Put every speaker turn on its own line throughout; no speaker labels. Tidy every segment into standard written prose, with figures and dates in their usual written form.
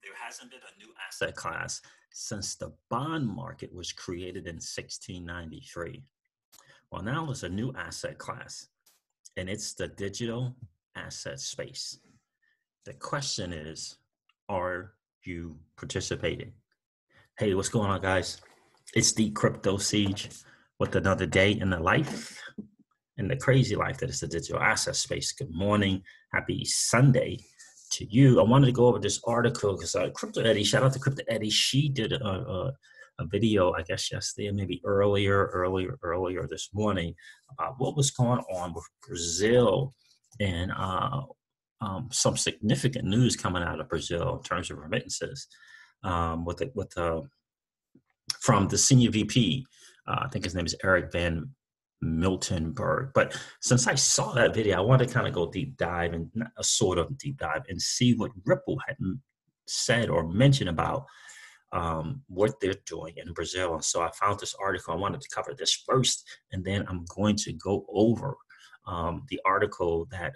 there hasn't been a new asset class since the bond market was created in 1693. Well, now there's a new asset class, and it's the digital asset space. The question is, are you participating? Hey, what's going on, guys? It's the Crypto Siege with another day in the life, in the crazy life that is the digital asset space. Good morning. Happy Sunday to you. I wanted to go over this article because Crypto Eddie, shout out to Crypto Eddie. She did a video, I guess yesterday, maybe earlier this morning about what was going on with Brazil and some significant news coming out of Brazil in terms of remittances from the senior VP. I think his name is Eric Van Miltenberg. But since I saw that video, I wanted to kind of go deep dive and a sort of deep dive and see what Ripple had said or mentioned about what they're doing in Brazil. And so I found this article. I wanted to cover this first, and then I'm going to go over the article that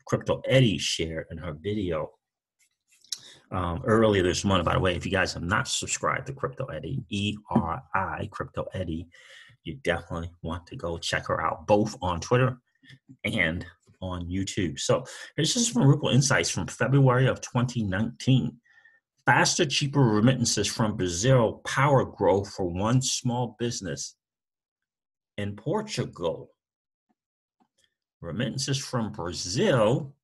Crypto Eddie shared in her video earlier this month. By the way, if you guys have not subscribed to Crypto Eddie, E-R-I, Crypto Eddie, you definitely want to go check her out, both on Twitter and on YouTube. So here's just from Ripple Insights from February of 2019. Faster, cheaper remittances from Brazil power growth for one small business in Portugal. Remittances from Brazil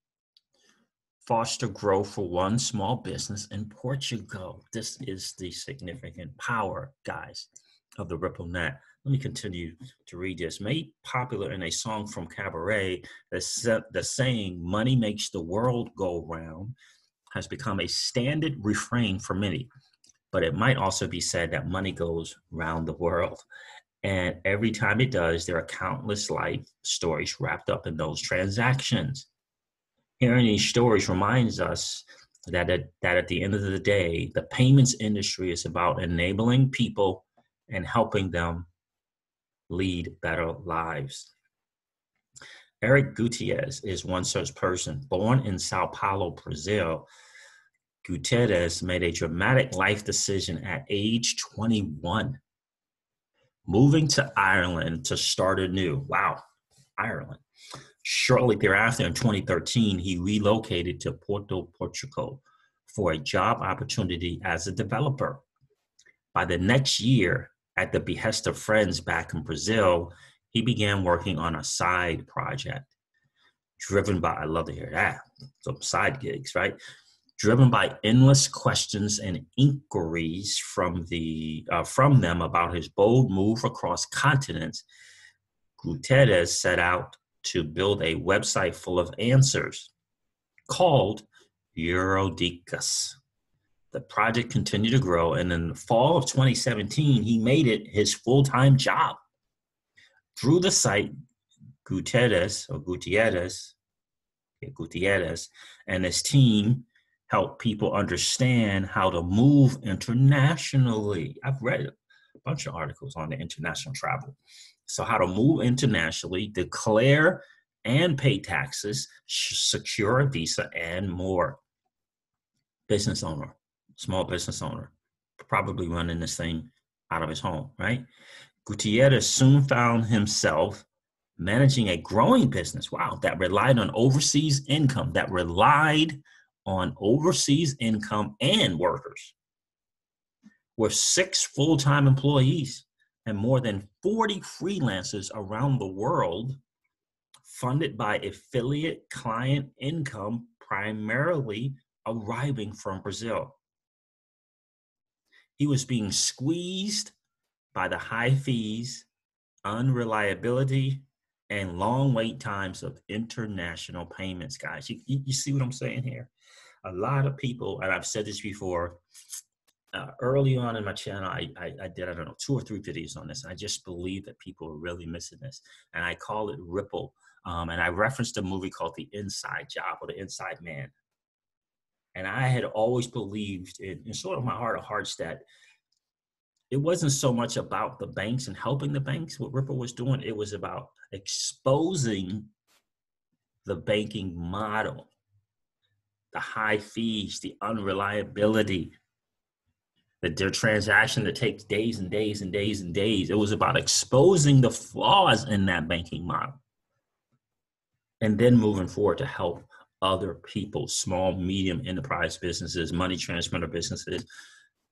foster growth for one small business in Portugal. This is the significant power, guys, of the Ripplenet. Let me continue to read this. Made popular in a song from Cabaret, the saying, money makes the world go round, has become a standard refrain for many. But it might also be said that money goes round the world. And every time it does, there are countless life stories wrapped up in those transactions. Hearing these stories reminds us that at the end of the day, the payments industry is about enabling people and helping them lead better lives. Eric Gutierrez is one such person. Born in Sao Paulo, Brazil, Gutierrez made a dramatic life decision at age 21, moving to Ireland to start anew. Wow, Ireland. Shortly thereafter, in 2013, he relocated to Porto, Portugal for a job opportunity as a developer. By the next year, at the behest of friends back in Brazil, he began working on a side project driven by, I love to hear that, some side gigs, right? Driven by endless questions and inquiries from them about his bold move across continents. Gutierrez set out to build a website full of answers called aujourd'hui. The project continued to grow, and in the fall of 2017, he made it his full-time job. Through the site, Gutierrez and his team help people understand how to move internationally. I've read a bunch of articles on the international travel. So how to move internationally, declare and pay taxes, secure a visa, and more. Business owner, small business owner, probably running this thing out of his home, right? Gutierrez soon found himself managing a growing business, that relied on overseas income, and workers, with 6 full-time employees and more than 40 freelancers around the world, funded by affiliate client income primarily arriving from Brazil. He was being squeezed by the high fees, unreliability, and long wait times of international payments, guys. You see what I'm saying here? A lot of people, and I've said this before, early on in my channel, I did, 2 or 3 videos on this. And I just believe that people are really missing this. And I call it Ripple. And I referenced a movie called The Inside Job or The Inside Man. And I had always believed in sort of my heart of hearts that it wasn't so much about the banks and helping the banks, what Ripple was doing. It was about exposing the banking model, the high fees, the unreliability, that their transaction that takes days and days and days and days. It was about exposing the flaws in that banking model and then moving forward to help other people, small, medium enterprise businesses, money transmitter businesses,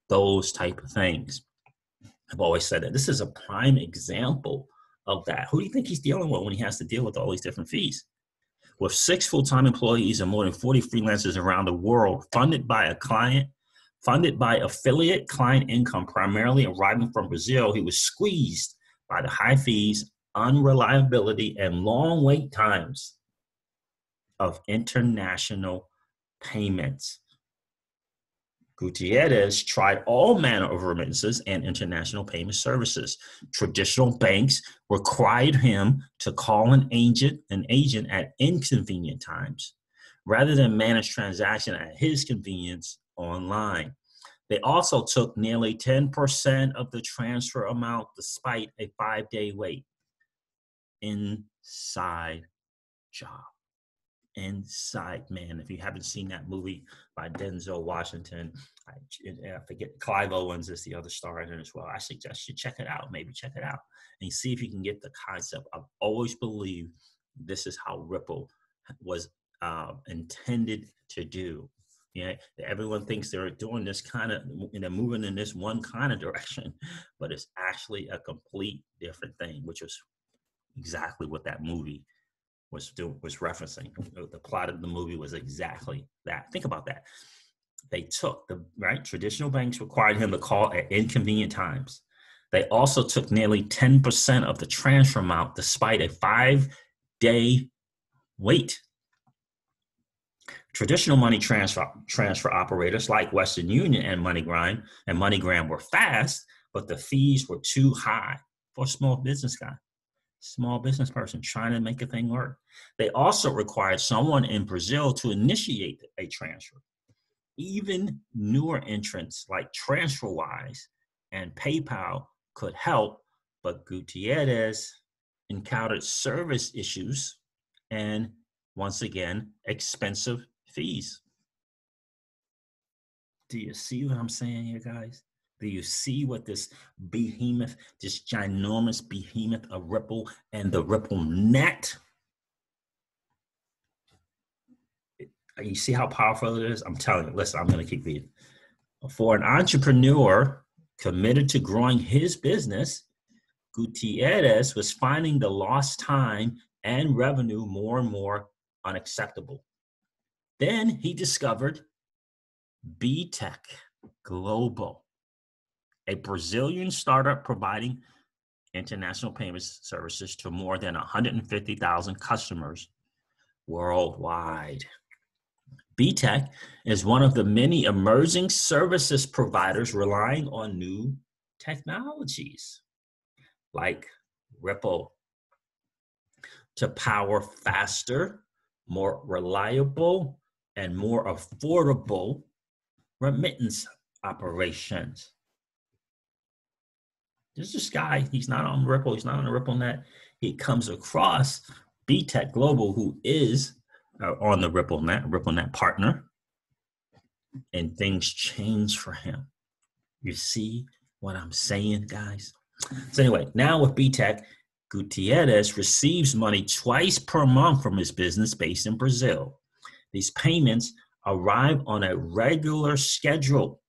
those type of things. I've always said that this is a prime example of that. Who do you think he's dealing with when he has to deal with all these different fees? With 6 full-time employees and more than 40 freelancers around the world, funded by affiliate client income, primarily arriving from Brazil, he was squeezed by the high fees, unreliability, and long wait times of international payments. Gutierrez tried all manner of remittances and international payment services. Traditional banks required him to call an agent at inconvenient times, rather than manage transactions at his convenience online. They also took nearly 10% of the transfer amount despite a 5-day wait. Inside job. Inside man. If you haven't seen that movie by Denzel Washington, I forget, Clive Owens is the other star in it as well. I suggest you check it out. Maybe check it out and see if you can get the concept. I've always believed this is how Ripple was intended to do. Yeah, everyone thinks they're doing this kind of, they're moving in this one kind of direction, but it's actually a complete different thing, which was exactly what that movie was referencing. The plot of the movie was exactly that. Think about that. They took traditional banks required him to call at inconvenient times. They also took nearly 10% of the transfer amount despite a 5-day wait. Traditional money transfer operators like Western Union and MoneyGram were fast, but the fees were too high for a small business guy. Small business person trying to make a thing work. They also required someone in Brazil to initiate a transfer. Even newer entrants like TransferWise and PayPal could help, but Gutierrez encountered service issues and, once again, expensive fees. Do you see what I'm saying here, guys? Do you see what this behemoth, this ginormous behemoth of Ripple and the Ripplenet? You see how powerful it is? I'm telling you, listen, I'm going to keep reading. For an entrepreneur committed to growing his business, Gutierrez was finding the lost time and revenue more and more unacceptable. Then he discovered BTech Global, a Brazilian startup providing international payments services to more than 150,000 customers worldwide. BTech is one of the many emerging services providers relying on new technologies like Ripple to power faster, more reliable, and more affordable remittance operations. There's this guy, he's not on Ripple, he's not on the Ripplenet. He comes across BTech Global, who is on the Ripplenet partner, and things change for him. You see what I'm saying, guys? So anyway, now with BTech, Gutierrez receives money twice per month from his business based in Brazil. These payments arrive on a regular schedule.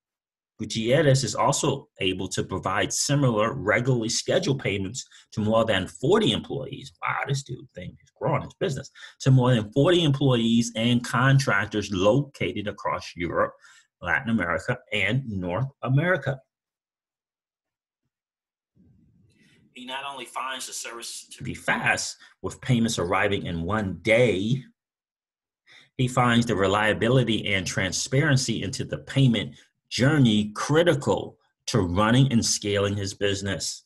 Gutierrez is also able to provide similar regularly scheduled payments to more than 40 employees. Wow, this dude thing is growing his business. To more than 40 employees and contractors located across Europe, Latin America, and North America. He not only finds the service to be fast, with payments arriving in one day, he finds the reliability and transparency into the payment journey critical to running and scaling his business.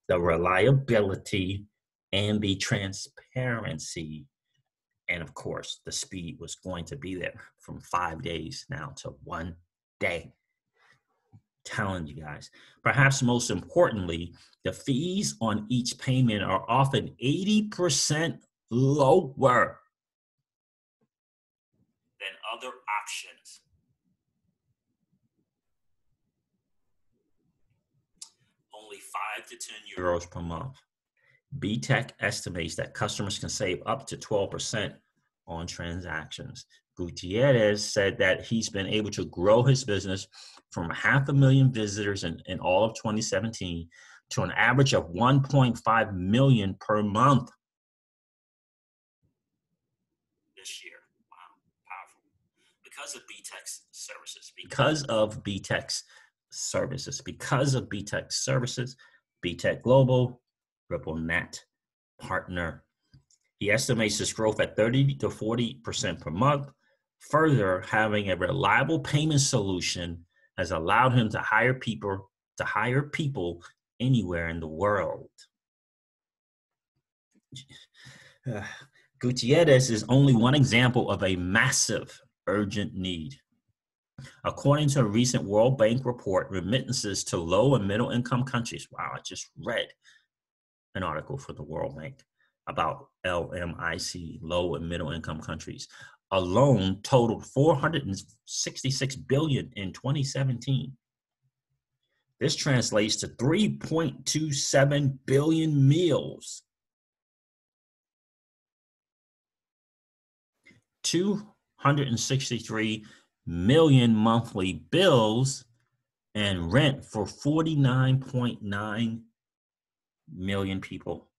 The reliability and the transparency. And of course, the speed was going to be there from 5 days now to 1 day. Telling you guys. Perhaps most importantly, the fees on each payment are often 80% lower and other options. Only 5 to 10 euros per month. BTech estimates that customers can save up to 12% on transactions. Gutierrez said that he's been able to grow his business from 500,000 visitors in all of 2017 to an average of 1.5 million per month this year. Wow, powerful. Because of BTech's services, BTech Global, Ripplenet partner. He estimates this growth at 30 to 40% per month. Further, having a reliable payment solution has allowed him to hire people anywhere in the world. Gutierrez is only one example of a massive, urgent need. According to a recent World Bank report, remittances to low and middle income countries. Wow, I just read an article for the World Bank about LMIC, low and middle income countries, alone totaled $466 billion in 2017. This translates to 3.27 billion meals, 263 million monthly bills, and rent for 49.9 million people.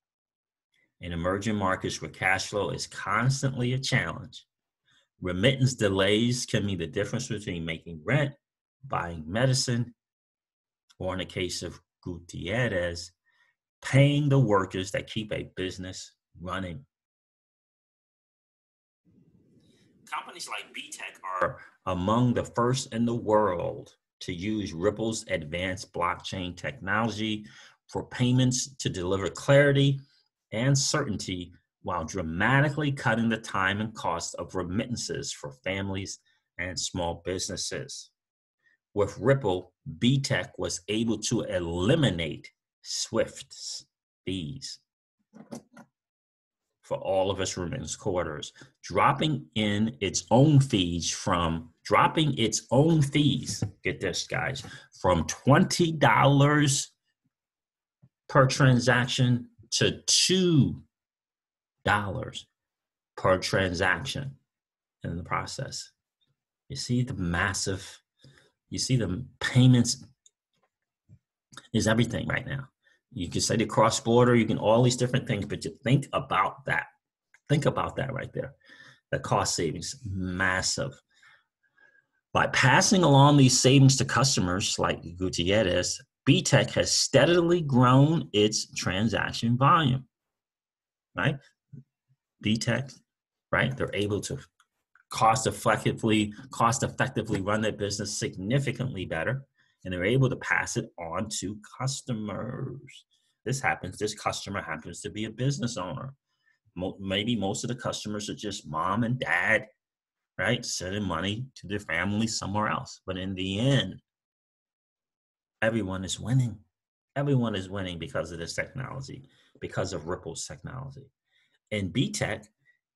In emerging markets where cash flow is constantly a challenge, remittance delays can mean the difference between making rent, buying medicine, or in the case of Gutierrez, paying the workers that keep a business running. Companies like BTech are among the first in the world to use Ripple's advanced blockchain technology for payments to deliver clarity and certainty while dramatically cutting the time and cost of remittances for families and small businesses. With Ripple, BTech was able to eliminate SWIFT's fees for all of its remittance corridors, dropping its own fees, get this guys, from $20 per transaction to $2 per transaction in the process. You see the payments is everything right now. You can say the cross-border, you can all these different things, but you think about that. Think about that right there. The cost savings, massive. By passing along these savings to customers like Gutierrez, BTech has steadily grown its transaction volume, right? BTech, right? They're able to cost effectively run their business significantly better, and they're able to pass it on to customers. This customer happens to be a business owner. Maybe most of the customers are just mom and dad, right? Sending money to their family somewhere else. But in the end, everyone is winning. Everyone is winning because of this technology, because of Ripple's technology. In BTech,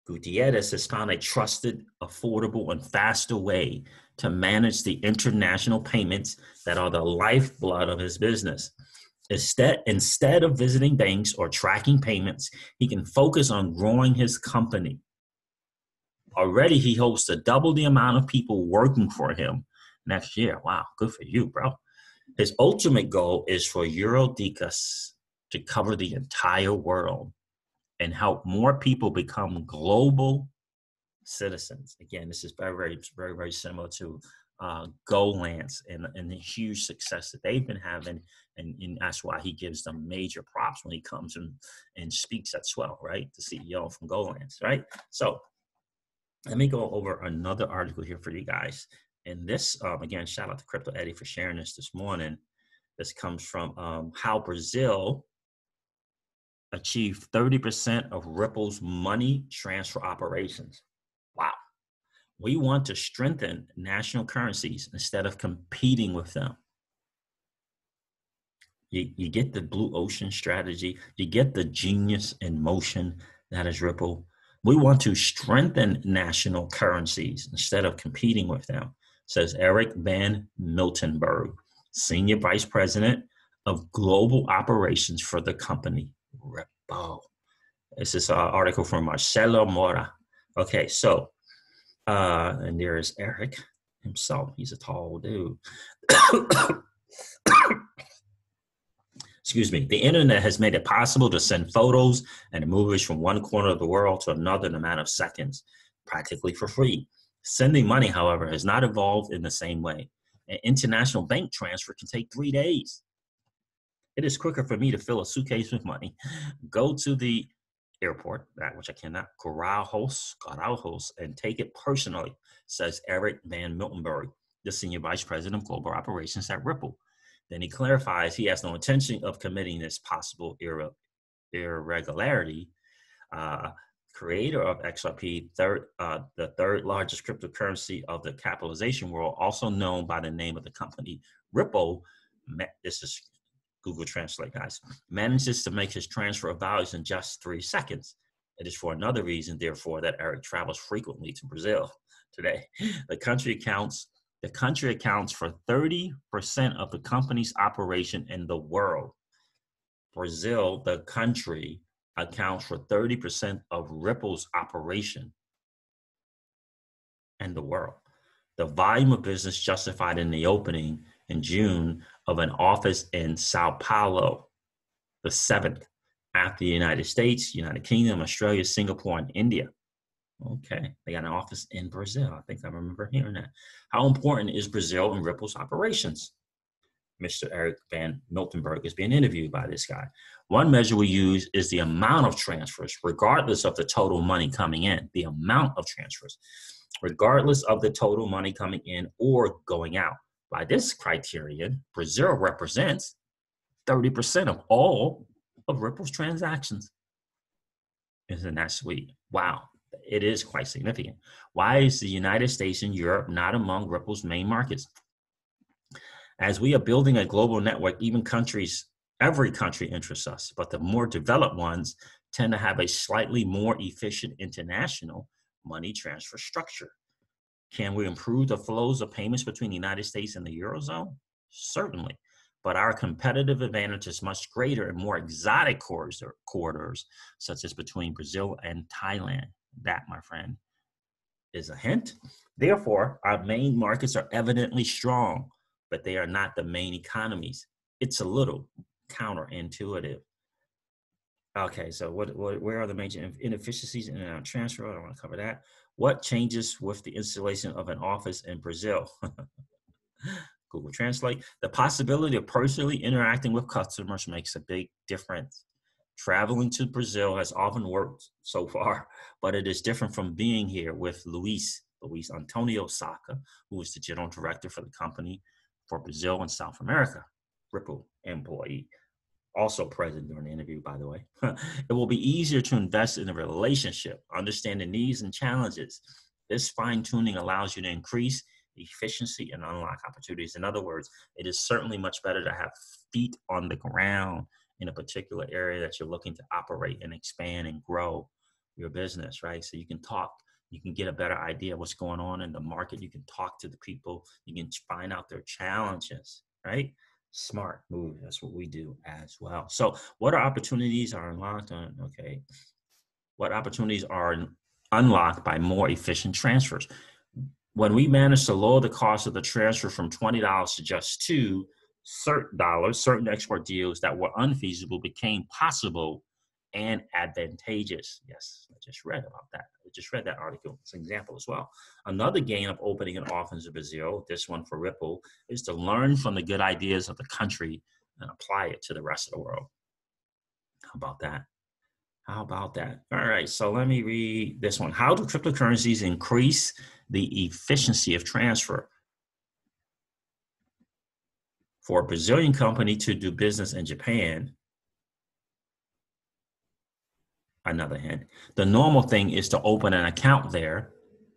Gutierrez has found a trusted, affordable, and faster way to manage the international payments that are the lifeblood of his business. Instead of visiting banks or tracking payments, he can focus on growing his company. Already, he hopes to double the amount of people working for him next year. Wow, good for you, bro. His ultimate goal is for aujourd'hui to cover the entire world and help more people become global citizens. Again, this is very, very, very, very similar to Golance and the huge success that they've been having. And that's why he gives them major props when he comes and speaks at Swell, right? The CEO from Golance, right? So let me go over another article here for you guys. And this, again, shout out to Crypto Eddie for sharing this morning. This comes from how Brazil achieved 30% of Ripple's money transfer operations. Wow. We want to strengthen national currencies instead of competing with them. You get the blue ocean strategy. You get the genius in motion that is Ripple. We want to strengthen national currencies instead of competing with them, says Eric Van Miltenberg, Senior Vice President of Global Operations for the company Ripple. This is an article from Marcelo Mora. Okay, so, and there is Eric himself. He's a tall dude. Excuse me. The internet has made it possible to send photos and movies from one corner of the world to another in a matter of seconds, practically for free. Sending money, however, has not evolved in the same way. An international bank transfer can take 3 days. It is quicker for me to fill a suitcase with money, go to the airport, that which I cannot, Garlinghouse, and take it personally, says Eric Van Miltenberg, the Senior Vice President of Global Operations at Ripple. Then he clarifies he has no intention of committing this possible irregularity. Creator of XRP, the third largest cryptocurrency of the capitalization world, also known by the name of the company Ripple, this is Google Translate, guys, manages to make his transfer of values in just 3 seconds. It is for another reason, therefore, that Eric travels frequently to Brazil today. The country accounts for 30% of the company's operation in the world. Brazil, the country, accounts for 30% of Ripple's operation in the world. The volume of business justified in the opening in June of an office in Sao Paulo, the 7th, after the United States, United Kingdom, Australia, Singapore, and India. Okay, they got an office in Brazil. I think I remember hearing that. How important is Brazil in Ripple's operations? Mr. Eric Van Miltenberg is being interviewed by this guy. One measure we use is the amount of transfers, regardless of the total money coming in. The amount of transfers, regardless of the total money coming in or going out. By this criterion, Brazil represents 30% of all of Ripple's transactions. Isn't that sweet? Wow. It is quite significant. Why is the United States and Europe not among Ripple's main markets? As we are building a global network, every country interests us, but the more developed ones tend to have a slightly more efficient international money transfer structure. Can we improve the flows of payments between the United States and the Eurozone? Certainly, but our competitive advantage is much greater in more exotic corridors, such as between Brazil and Thailand. That, my friend, is a hint. Therefore, our main markets are evidently strong, but they are not the main economies. It's a little counterintuitive. Okay, so where are the major inefficiencies in our transfer? I don't want to cover that. What changes with the installation of an office in Brazil? Google Translate. The possibility of personally interacting with customers makes a big difference. Traveling to Brazil has often worked so far, but it is different from being here with Luis Antonio Saka, who is the general director for the company for Brazil and South America, Ripple employee, also present during the interview, by the way. It will be easier to invest in a relationship, understand the needs and challenges. This fine-tuning allows you to increase efficiency and unlock opportunities. In other words, it is certainly much better to have feet on the ground in a particular area that you're looking to operate and expand and grow your business, right? So you can talk, you can get a better idea of what's going on in the market. You can talk to the people, you can find out their challenges, right? Smart move. That's what we do as well. So what opportunities are unlocked on? Okay. What opportunities are unlocked by more efficient transfers? When we managed to lower the cost of the transfer from $20 to just $2, certain export deals that were unfeasible became possible and advantageous. Yes, I just read about that. I just read that article. It's an example as well. Another gain of opening an office in Brazil, this one for Ripple, is to learn from the good ideas of the country and apply it to the rest of the world. How about that? How about that? All right, so let me read this one. How do cryptocurrencies increase the efficiency of transfer? For a Brazilian company to do business in Japan, another hint, the normal thing is to open an account there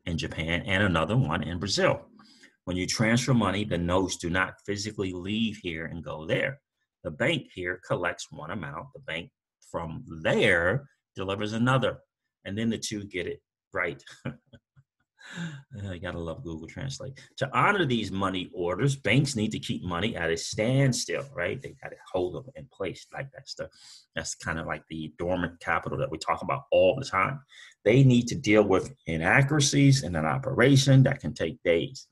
in Japan and another one in Brazil. When you transfer money, the notes do not physically leave here and go there. The bank here collects one amount. The bank from there delivers another. and then the two get it right. You gotta love Google Translate. To honor these money orders, banks need to keep money at a standstill, right? They gotta hold them in place like that stuff. That's kind of like the dormant capital that we talk about all the time. They need to deal with inaccuracies in an operation that can take days.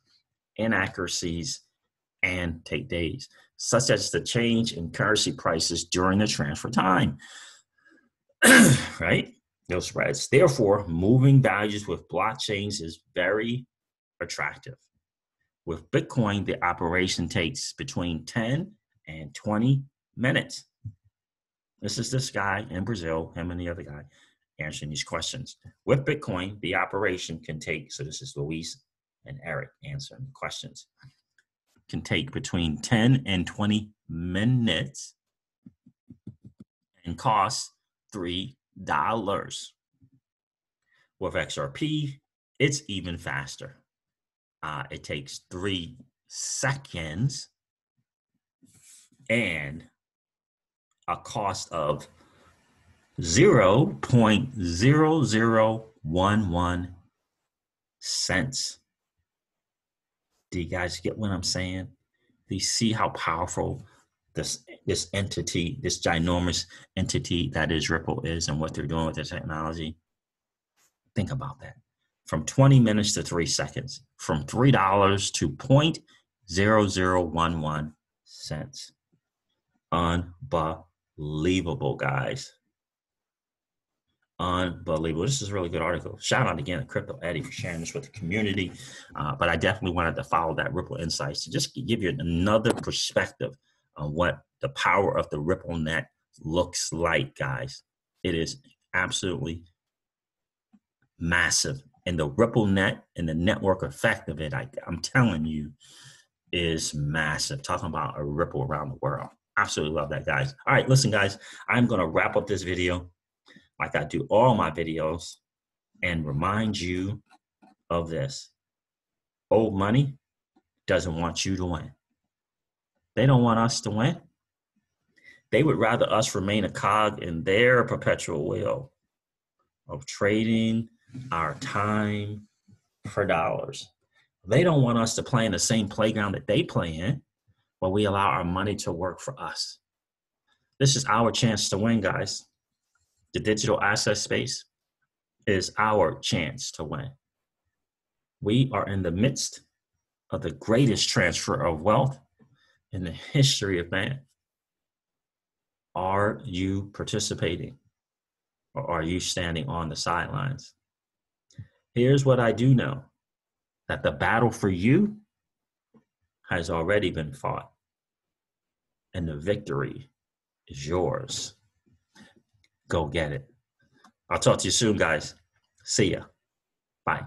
Inaccuracies and take days, such as the change in currency prices during the transfer time, right? Those spreads. Therefore, moving values with blockchains is very attractive. With Bitcoin, the operation takes between 10 and 20 minutes. This is this guy in Brazil, him and the other guy, answering these questions. With Bitcoin, the operation can take, so this is Luis and Eric answering the questions, can take between 10 and 20 minutes and cost $3. With XRP, it's even faster. It takes 3 seconds and a cost of 0.0011 cents. Do you guys get what I'm saying? Do you see how powerful this entity, this ginormous entity that is Ripple is, and what they're doing with the technology? Think about that. From 20 minutes to 3 seconds, from $3 to 0.0011 cents. Unbelievable, guys. Unbelievable. This is a really good article. Shout out again to Crypto Eddie for sharing this with the community. But I definitely wanted to follow that Ripple Insights to just give you another perspective on what the power of the Ripplenet looks like, guys. It is absolutely massive. And the Ripplenet and the network effect of it, I'm telling you, is massive. Talking about a ripple around the world. Absolutely love that, guys. All right, listen, guys, I'm going to wrap up this video like I do all my videos and remind you of this. Old money doesn't want you to win. They don't want us to win. They would rather us remain a cog in their perpetual wheel of trading our time for dollars. They don't want us to play in the same playground that they play in, but we allow our money to work for us. This is our chance to win, guys. The digital asset space is our chance to win. We are in the midst of the greatest transfer of wealth in the history of man. Are you participating, or are you standing on the sidelines? Here's what I do know, that the battle for you has already been fought, and the victory is yours. Go get it. I'll talk to you soon, guys. See ya. Bye.